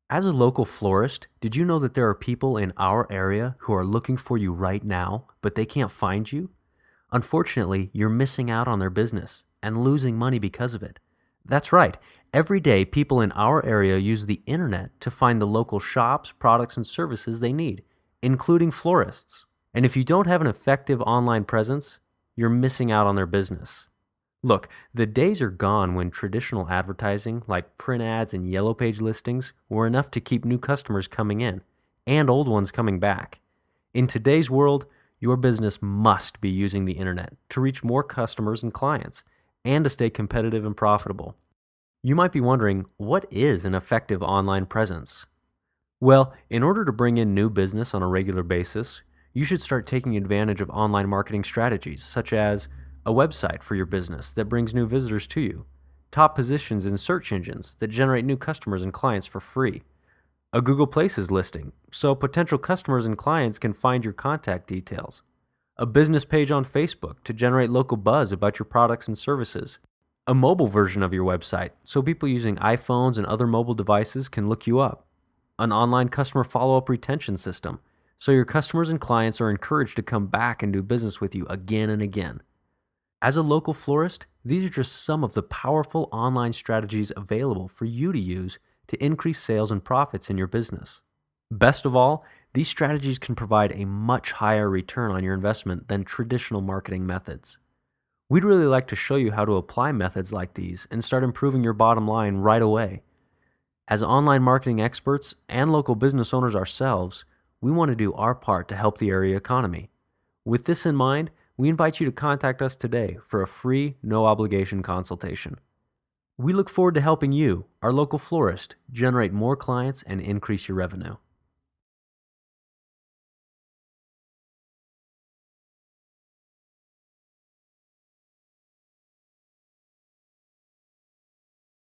As a local florist, did you know that there are people in our area who are looking for you right now, but they can't find you? Unfortunately, you're missing out on their business and losing money because of it. That's right. Every day, people in our area use the internet to find the local shops, products, and services they need, including florists. And if you don't have an effective online presence, you're missing out on their business. Look, the days are gone when traditional advertising, like print ads and yellow page listings, were enough to keep new customers coming in and old ones coming back. In today's world, your business must be using the internet to reach more customers and clients and to stay competitive and profitable. You might be wondering, what is an effective online presence? Well, in order to bring in new business on a regular basis, you should start taking advantage of online marketing strategies such as a website for your business that brings new visitors to you, top positions in search engines that generate new customers and clients for free, a Google Places listing so potential customers and clients can find your contact details, a business page on Facebook to generate local buzz about your products and services, a mobile version of your website so people using iPhones and other mobile devices can look you up, an online customer follow-up retention system so your customers and clients are encouraged to come back and do business with you again and again. As a local florist, these are just some of the powerful online strategies available for you to use to increase sales and profits in your business. Best of all, these strategies can provide a much higher return on your investment than traditional marketing methods. We'd really like to show you how to apply methods like these and start improving your bottom line right away. As online marketing experts and local business owners ourselves, we want to do our part to help the area economy. With this in mind, we invite you to contact us today for a free, no-obligation consultation. We look forward to helping you, our local florist, generate more clients and increase your revenue.